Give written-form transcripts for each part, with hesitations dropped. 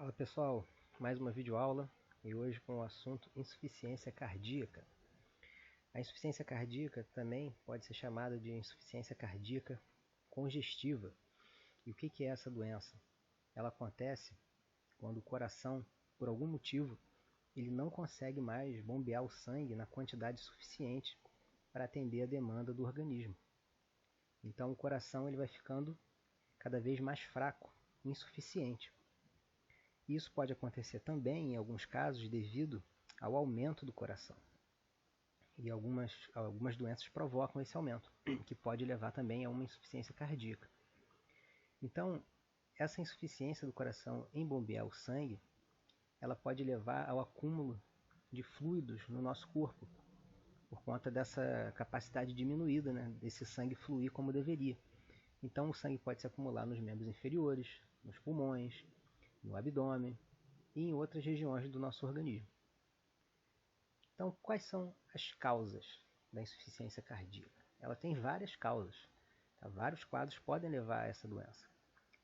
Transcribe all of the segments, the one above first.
Fala pessoal, mais uma videoaula e hoje com o assunto insuficiência cardíaca. A insuficiência cardíaca também pode ser chamada de insuficiência cardíaca congestiva. E o que é essa doença? Ela acontece quando o coração, por algum motivo, ele não consegue mais bombear o sangue na quantidade suficiente para atender a demanda do organismo. Então o coração ele vai ficando cada vez mais fraco, insuficiente. Isso pode acontecer também, em alguns casos, devido ao aumento do coração. E algumas doenças provocam esse aumento, que pode levar também a uma insuficiência cardíaca. Então, essa insuficiência do coração em bombear o sangue, ela pode levar ao acúmulo de fluidos no nosso corpo, por conta dessa capacidade diminuída, desse sangue fluir como deveria. Então, o sangue pode se acumular nos membros inferiores, nos pulmões, no abdômen e em outras regiões do nosso organismo. Então, quais são as causas da insuficiência cardíaca? Ela tem várias causas. Tá? Vários quadros podem levar a essa doença.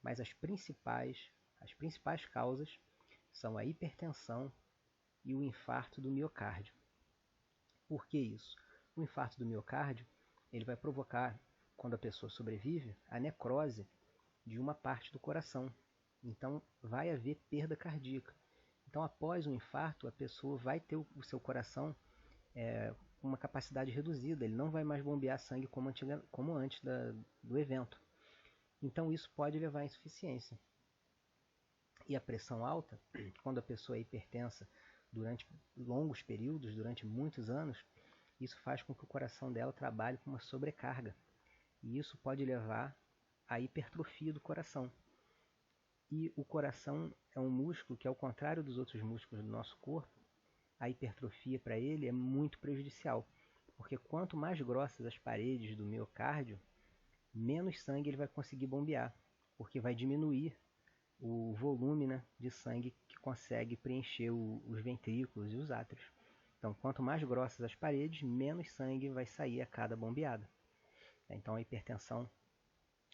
Mas as principais causas são a hipertensão e o infarto do miocárdio. Por que isso? O infarto do miocárdio ele vai provocar, quando a pessoa sobrevive, a necrose de uma parte do coração. Então, vai haver perda cardíaca. Então, após um infarto, a pessoa vai ter o seu coração com uma capacidade reduzida. Ele não vai mais bombear sangue como antes do evento. Então, isso pode levar à insuficiência. E a pressão alta, quando a pessoa é hipertensa durante longos períodos, durante muitos anos, isso faz com que o coração dela trabalhe com uma sobrecarga. E isso pode levar à hipertrofia do coração. E o coração é um músculo que, ao contrário dos outros músculos do nosso corpo, a hipertrofia para ele é muito prejudicial. Porque quanto mais grossas as paredes do miocárdio, menos sangue ele vai conseguir bombear. Porque vai diminuir o volume de sangue que consegue preencher os ventrículos e os átrios. Então, quanto mais grossas as paredes, menos sangue vai sair a cada bombeada. Então, a hipertensão,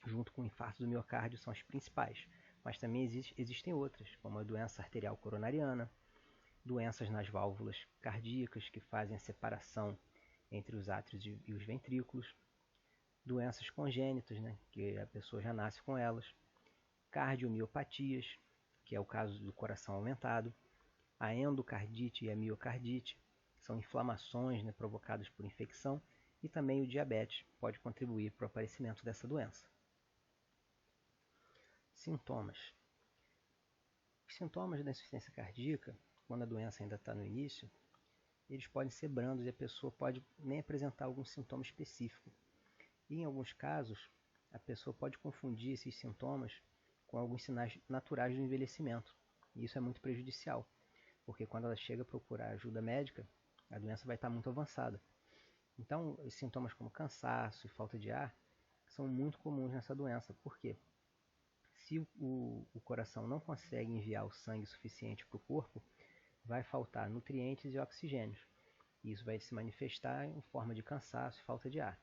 junto com o infarto do miocárdio, são as principais. Mas também existem outras, como a doença arterial coronariana, doenças nas válvulas cardíacas que fazem a separação entre os átrios e os ventrículos, doenças congênitas, que a pessoa já nasce com elas, cardiomiopatias, que é o caso do coração aumentado, a endocardite e a miocardite, são inflamações provocadas por infecção, e também o diabetes pode contribuir para o aparecimento dessa doença. Sintomas. Os sintomas da insuficiência cardíaca, quando a doença ainda está no início, eles podem ser brandos e a pessoa pode nem apresentar algum sintoma específico. E em alguns casos, a pessoa pode confundir esses sintomas com alguns sinais naturais do envelhecimento. E isso é muito prejudicial, porque quando ela chega a procurar ajuda médica, a doença vai estar muito avançada. Então, os sintomas como cansaço e falta de ar são muito comuns nessa doença. Por quê? Se o coração não consegue enviar o sangue suficiente para o corpo, vai faltar nutrientes e oxigênios. E isso vai se manifestar em forma de cansaço e falta de ar.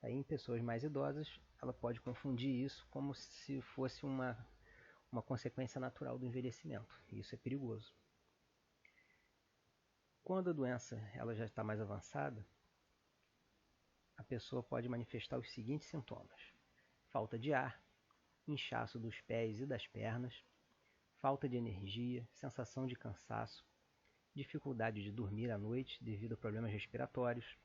Aí, em pessoas mais idosas, ela pode confundir isso como se fosse uma consequência natural do envelhecimento. E isso é perigoso. Quando a doença ela já está mais avançada, a pessoa pode manifestar os seguintes sintomas: falta de ar, inchaço dos pés e das pernas, falta de energia, sensação de cansaço, dificuldade de dormir à noite devido a problemas respiratórios.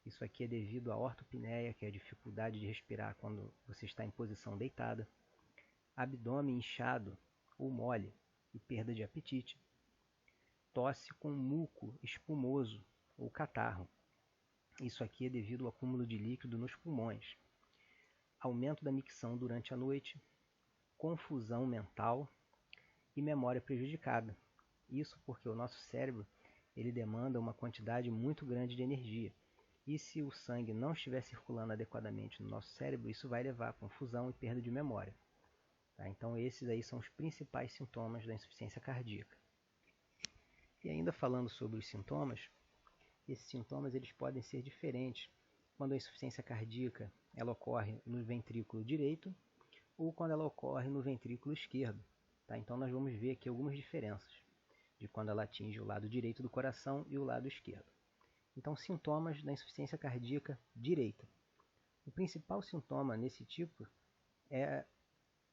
Isso aqui é devido à ortopneia, que é a dificuldade de respirar quando você está em posição deitada, abdômen inchado ou mole e perda de apetite, tosse com muco espumoso ou catarro. Isso aqui é devido ao acúmulo de líquido nos pulmões, aumento da micção durante a noite, confusão mental e memória prejudicada. Isso porque o nosso cérebro ele demanda uma quantidade muito grande de energia. E se o sangue não estiver circulando adequadamente no nosso cérebro, isso vai levar a confusão e perda de memória. Tá? Então esses aí são os principais sintomas da insuficiência cardíaca. E ainda falando sobre os sintomas, esses sintomas eles podem ser diferentes quando a insuficiência cardíaca ela ocorre no ventrículo direito ou quando ela ocorre no ventrículo esquerdo. Tá? Então nós vamos ver aqui algumas diferenças de quando ela atinge o lado direito do coração e o lado esquerdo. Então, sintomas da insuficiência cardíaca direita. O principal sintoma nesse tipo é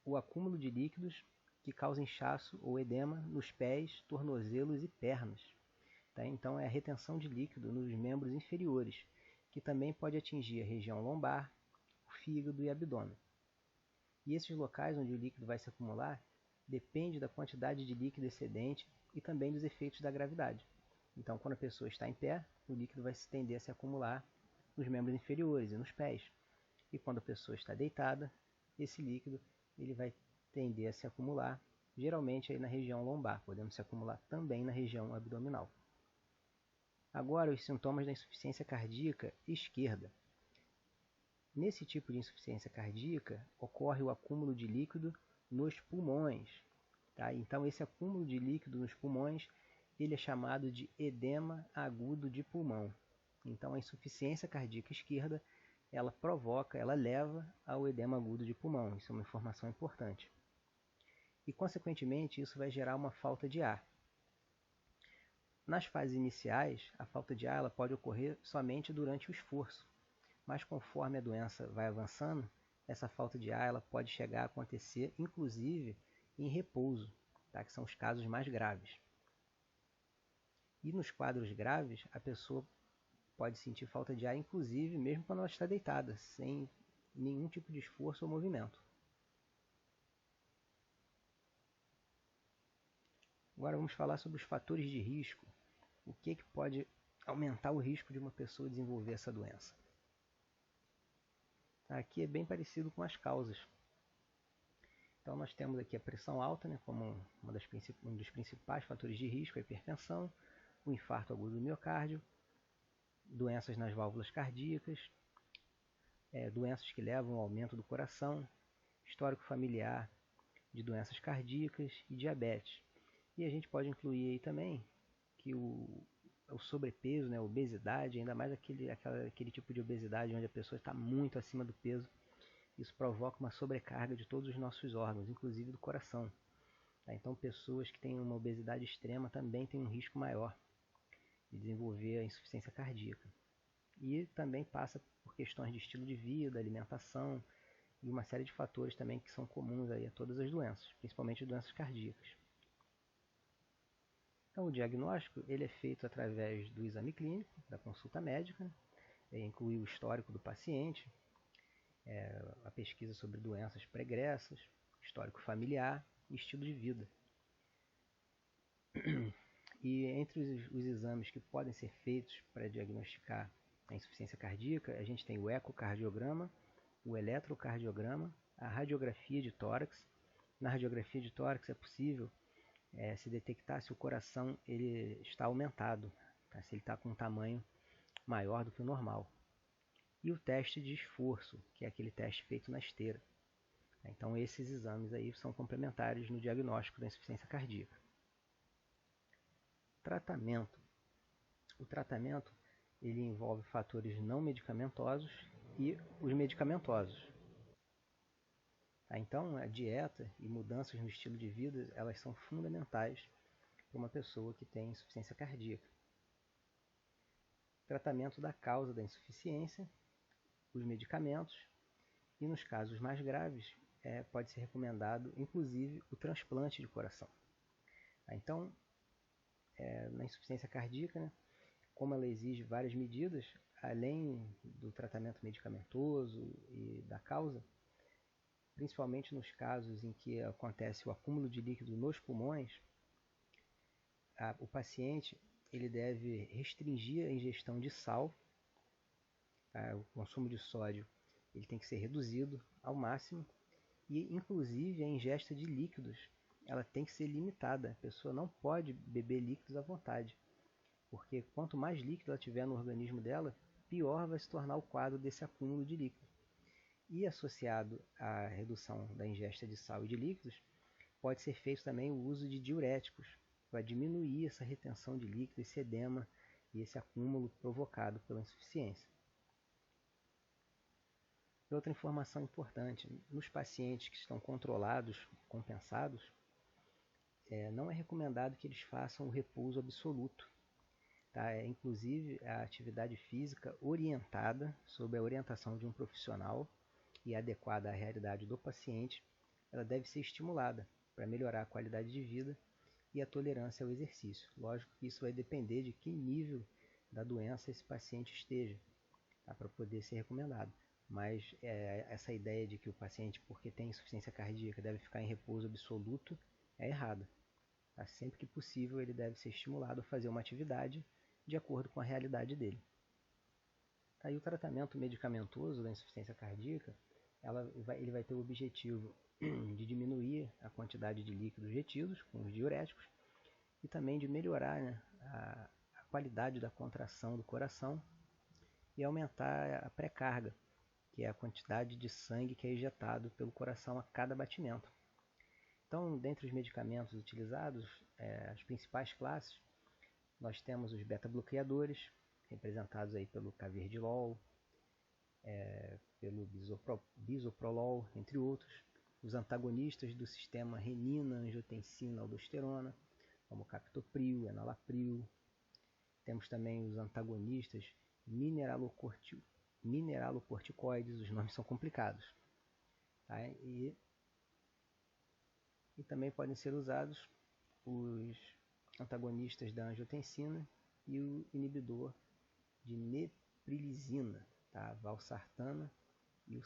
o acúmulo de líquidos que causa inchaço ou edema nos pés, tornozelos e pernas. Tá? Então, é a retenção de líquido nos membros inferiores, que também pode atingir a região lombar, o fígado e abdômen. E esses locais onde o líquido vai se acumular depende da quantidade de líquido excedente e também dos efeitos da gravidade. Então, quando a pessoa está em pé, o líquido vai tender a se acumular nos membros inferiores e nos pés. E quando a pessoa está deitada, esse líquido ele vai tender a se acumular, geralmente aí na região lombar, podendo se acumular também na região abdominal. Agora, os sintomas da insuficiência cardíaca esquerda. Nesse tipo de insuficiência cardíaca, ocorre o acúmulo de líquido nos pulmões. Tá? Então, esse acúmulo de líquido nos pulmões ele é chamado de edema agudo de pulmão. Então, a insuficiência cardíaca esquerda ela leva ao edema agudo de pulmão. Isso é uma informação importante. E, consequentemente, isso vai gerar uma falta de ar. Nas fases iniciais, a falta de ar ela pode ocorrer somente durante o esforço, mas conforme a doença vai avançando, essa falta de ar ela pode chegar a acontecer, inclusive, em repouso, tá? Que são os casos mais graves. E nos quadros graves, a pessoa pode sentir falta de ar, inclusive, mesmo quando ela está deitada, sem nenhum tipo de esforço ou movimento. Agora vamos falar sobre os fatores de risco. O que pode aumentar o risco de uma pessoa desenvolver essa doença? Aqui é bem parecido com as causas. Então nós temos aqui a pressão alta, né, como um dos principais fatores de risco, a hipertensão, o infarto agudo do miocárdio, doenças nas válvulas cardíacas, doenças que levam ao aumento do coração, histórico familiar de doenças cardíacas e diabetes. E a gente pode incluir aí também que o sobrepeso, né, a obesidade, ainda mais aquele tipo de obesidade onde a pessoa está muito acima do peso, isso provoca uma sobrecarga de todos os nossos órgãos, inclusive do coração. Tá? Então, pessoas que têm uma obesidade extrema também têm um risco maior de desenvolver a insuficiência cardíaca. E também passa por questões de estilo de vida, alimentação e uma série de fatores também que são comuns aí a todas as doenças, principalmente doenças cardíacas. Então, o diagnóstico ele é feito através do exame clínico, da consulta médica, inclui o histórico do paciente, a pesquisa sobre doenças pregressas, histórico familiar e estilo de vida. E entre os exames que podem ser feitos para diagnosticar a insuficiência cardíaca, a gente tem o ecocardiograma, o eletrocardiograma, a radiografia de tórax. Na radiografia de tórax é possível se detectar se o coração ele está aumentado, tá? Se ele está com um tamanho maior do que o normal. E o teste de esforço, que é aquele teste feito na esteira. Então esses exames aí são complementares no diagnóstico da insuficiência cardíaca. Tratamento. O tratamento ele envolve fatores não medicamentosos e os medicamentosos. Então, a dieta e mudanças no estilo de vida, elas são fundamentais para uma pessoa que tem insuficiência cardíaca. Tratamento da causa da insuficiência, os medicamentos e, nos casos mais graves, pode ser recomendado, inclusive, o transplante de coração. Então, na insuficiência cardíaca, né, como ela exige várias medidas, além do tratamento medicamentoso e da causa, principalmente nos casos em que acontece o acúmulo de líquido nos pulmões, o paciente ele deve restringir a ingestão de sal, tá? O consumo de sódio ele tem que ser reduzido ao máximo e, inclusive, a ingesta de líquidos ela tem que ser limitada. A pessoa não pode beber líquidos à vontade, porque quanto mais líquido ela tiver no organismo dela, pior vai se tornar o quadro desse acúmulo de líquido. E associado à redução da ingesta de sal e de líquidos, pode ser feito também o uso de diuréticos, para diminuir essa retenção de líquido, esse edema e esse acúmulo provocado pela insuficiência. E outra informação importante, nos pacientes que estão controlados, compensados, não é recomendado que eles façam o repouso absoluto. Tá? Inclusive, a atividade física orientada, sob a orientação de um profissional e adequada à realidade do paciente, ela deve ser estimulada para melhorar a qualidade de vida e a tolerância ao exercício. Lógico que isso vai depender de que nível da doença esse paciente esteja, tá? Para poder ser recomendado. Mas essa ideia de que o paciente, porque tem insuficiência cardíaca, deve ficar em repouso absoluto é errada. Tá? Sempre que possível, ele deve ser estimulado a fazer uma atividade de acordo com a realidade dele. Tá? E o tratamento medicamentoso da insuficiência cardíaca, ele vai ter o objetivo de diminuir a quantidade de líquidos retidos com os diuréticos e também de melhorar, né, a qualidade da contração do coração e aumentar a pré-carga, que é a quantidade de sangue que é injetado pelo coração a cada batimento. Então, dentre os medicamentos utilizados, as principais classes, nós temos os beta-bloqueadores, representados aí pelo carvedilol, pelo bisoprolol, entre outros. Os antagonistas do sistema renina, angiotensina, aldosterona, como captopril, enalapril. Temos também os antagonistas mineralocorticoides, os nomes são complicados. Tá? E também podem ser usados os antagonistas da angiotensina e o inibidor de neprilizina, tá? Valsartana e o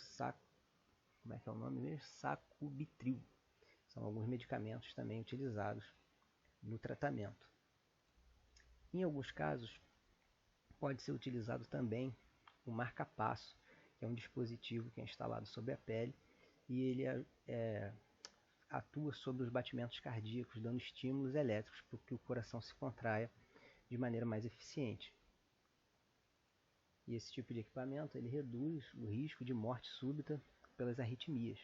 sacubitril. São alguns medicamentos também utilizados no tratamento. Em alguns casos, pode ser utilizado também o marca-passo, que é um dispositivo que é instalado sobre a pele e ele atua sobre os batimentos cardíacos, dando estímulos elétricos para que o coração se contraia de maneira mais eficiente. E esse tipo de equipamento ele reduz o risco de morte súbita pelas arritmias.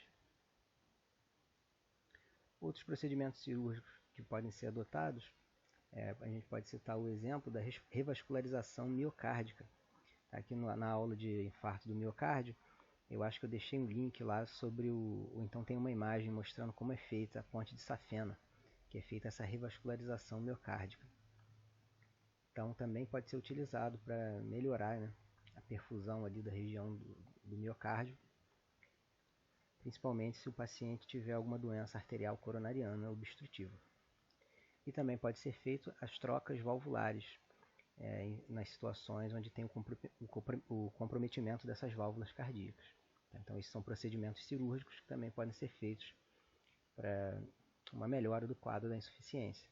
Outros procedimentos cirúrgicos que podem ser adotados, a gente pode citar o exemplo da revascularização miocárdica. Aqui na aula de infarto do miocárdio, eu acho que eu deixei um link lá sobre ou então tem uma imagem mostrando como é feita a ponte de safena, que é feita essa revascularização miocárdica. Então também pode ser utilizado para melhorar, né, a perfusão ali da região do miocárdio, principalmente se o paciente tiver alguma doença arterial coronariana obstrutiva. E também pode ser feito as trocas valvulares, nas situações onde tem o comprometimento dessas válvulas cardíacas. Então, esses são procedimentos cirúrgicos que também podem ser feitos para uma melhora do quadro da insuficiência.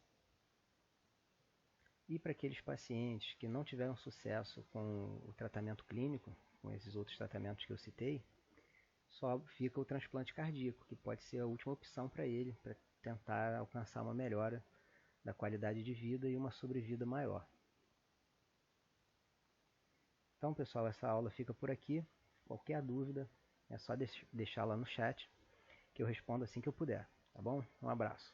E para aqueles pacientes que não tiveram sucesso com o tratamento clínico, com esses outros tratamentos que eu citei, só fica o transplante cardíaco, que pode ser a última opção para ele, para tentar alcançar uma melhora da qualidade de vida e uma sobrevida maior. Então, pessoal, essa aula fica por aqui. Qualquer dúvida é só deixar lá no chat, que eu respondo assim que eu puder, tá bom? Um abraço.